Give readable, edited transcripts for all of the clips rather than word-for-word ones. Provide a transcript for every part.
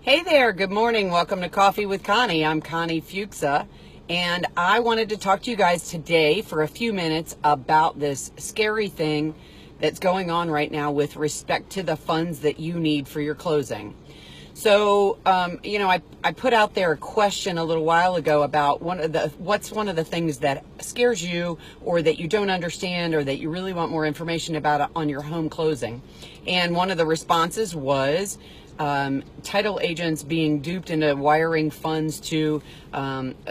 Hey there, good morning. Welcome to Coffee with Connie. I'm Connie Fuksa, and I wanted to talk to you guys today for a few minutes about this scary thing that's going on right now with respect to the funds that you need for your closing. So, I put out there a question a little while ago about what's one of the things that scares you or that you don't understand or that you really want more information about on your home closing. And one of the responses was title agents being duped into wiring funds to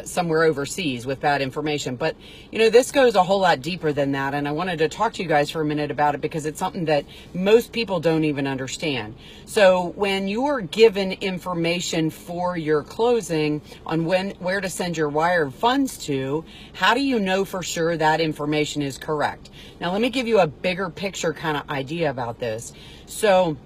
somewhere overseas with bad information. But, this goes a whole lot deeper than that. And I wanted to talk to you guys for a minute about it because it's something that most people don't even understand. So when you are given information for your closing on where to send your wire funds to, how do you know for sure that information is correct? Now, let me give you a bigger picture kind of idea about this. So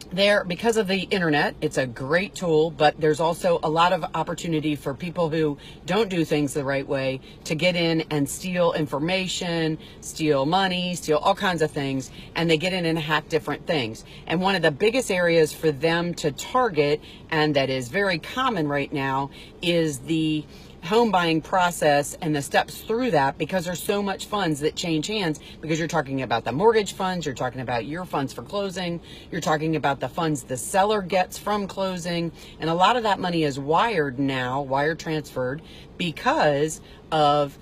because of the internet, it's a great tool, but there's also a lot of opportunity for people who don't do things the right way to get in and steal information, steal money, steal all kinds of things, and they get in and hack different things. And one of the biggest areas for them to target, and that is very common right now, is the home buying process and the steps through that, because there's so much funds that change hands, because you're talking about the mortgage funds, you're talking about your funds for closing, you're talking about the funds the seller gets from closing, and a lot of that money is wired now, wire transferred, because of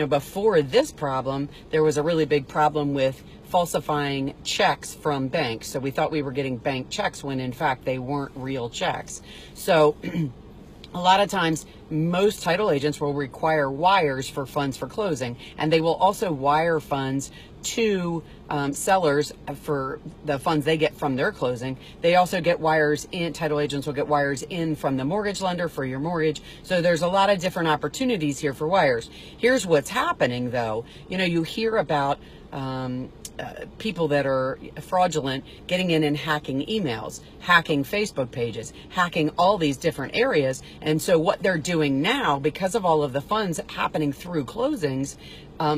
before this problem there was a really big problem with falsifying checks from banks. So we thought we were getting bank checks when in fact they weren't real checks. So a lot of times, most title agents will require wires for funds for closing, and they will also wire funds to sellers for the funds they get from their closing. They also get wires in, title agents will get wires in from the mortgage lender for your mortgage. So there's a lot of different opportunities here for wires. Here's what's happening though. You hear about people that are fraudulent getting in and hacking emails, hacking Facebook pages, hacking all these different areas. And so what they're doing now, because of all of the funds happening through closings,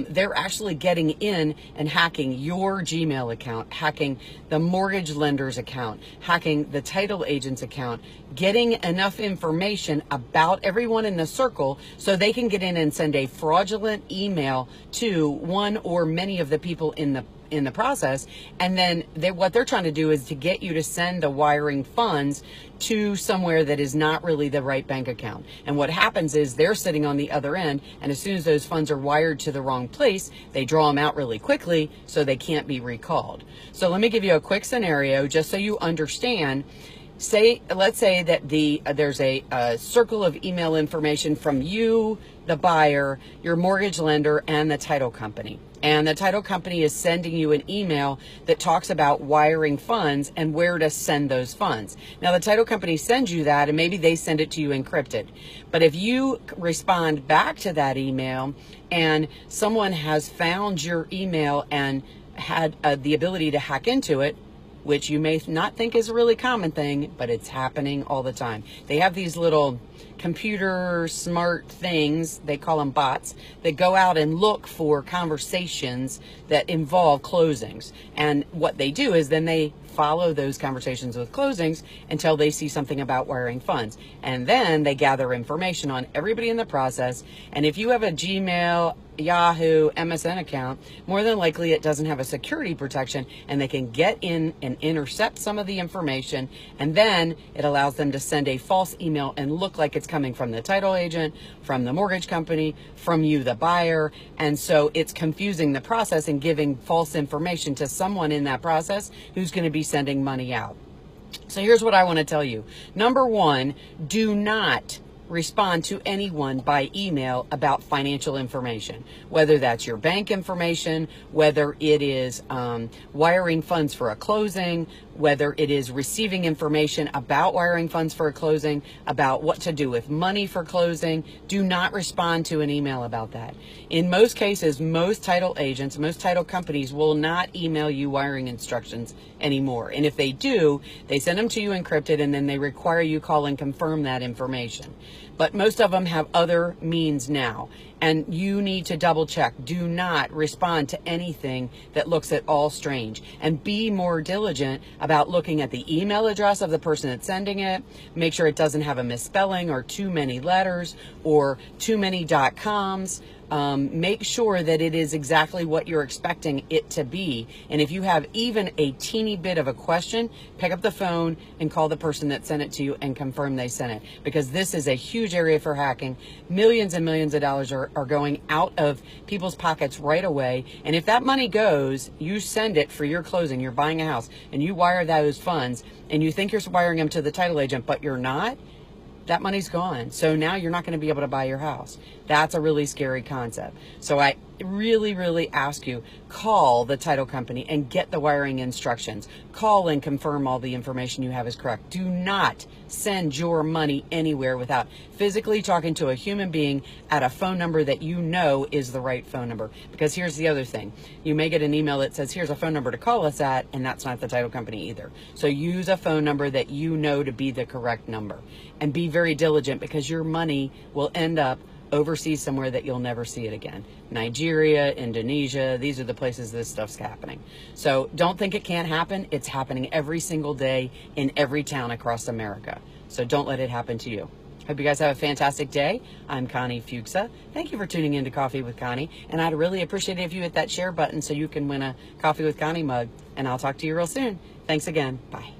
they're actually getting in and hacking your Gmail account, hacking the mortgage lender's account, hacking the title agent's account, getting enough information about everyone in the circle so they can get in and send a fraudulent email to one or many of the people in the process. And then what they're trying to do is to get you to send the wiring funds to somewhere that is not really the right bank account. And what happens is they're sitting on the other end, and as soon as those funds are wired to the wrong place, they draw them out really quickly so they can't be recalled. So let me give you a quick scenario just so you understand. Let's say that there's a circle of email information from you, the buyer, your mortgage lender, and the title company. And the title company is sending you an email that talks about wiring funds and where to send those funds. Now, the title company sends you that, and maybe they send it to you encrypted. But if you respond back to that email and someone has found your email and had the ability to hack into it, which you may not think is a really common thing, but it's happening all the time. They have these little computer smart things, they call them bots, that go out and look for conversations that involve closings. And what they do is then they follow those conversations with closings until they see something about wiring funds. And then they gather information on everybody in the process. And if you have a Gmail, Yahoo, MSN account, more than likely it doesn't have a security protection, and they can get in and intercept some of the information, and then it allows them to send a false email and look like it's coming from the title agent, from the mortgage company, from you, the buyer. And so it's confusing the process and giving false information to someone in that process who's going to be sending money out. So here's what I want to tell you. Number one, do not respond to anyone by email about financial information, whether that's your bank information, whether it is wiring funds for a closing, whether it is receiving information about wiring funds for a closing, about what to do with money for closing. Do not respond to an email about that. In most cases, most title agents, most title companies will not email you wiring instructions anymore. And if they do, they send them to you encrypted, and then they require you call and confirm that information. But most of them have other means now. And you need to double check. Do not respond to anything that looks at all strange. And be more diligent about looking at the email address of the person that's sending it. Make sure it doesn't have a misspelling or too many letters or too many .coms. Make sure that it is exactly what you're expecting it to be. And if you have even a teeny bit of a question, pick up the phone and call the person that sent it to you and confirm they sent it. Because this is a huge area for hacking. Millions and millions of dollars are going out of people's pockets right away. And if that money goes, you send it for your closing, you're buying a house, and you wire those funds, and you think you're wiring them to the title agent, but you're not, that money's gone. So now you're not going to be able to buy your house. That's a really scary concept. So I really, really ask you, call the title company and get the wiring instructions. Call and confirm all the information you have is correct. Do not send your money anywhere without physically talking to a human being at a phone number that you know is the right phone number. Because here's the other thing. You may get an email that says, here's a phone number to call us at, and that's not the title company either. So use a phone number that you know to be the correct number. And be very diligent, because your money will end up overseas somewhere that you'll never see it again. Nigeria, Indonesia, these are the places this stuff's happening. So don't think it can't happen. It's happening every single day in every town across America. So don't let it happen to you. Hope you guys have a fantastic day. I'm Connie Fuksa. Thank you for tuning in to Coffee with Connie. And I'd really appreciate it if you hit that share button so you can win a Coffee with Connie mug. And I'll talk to you real soon. Thanks again. Bye.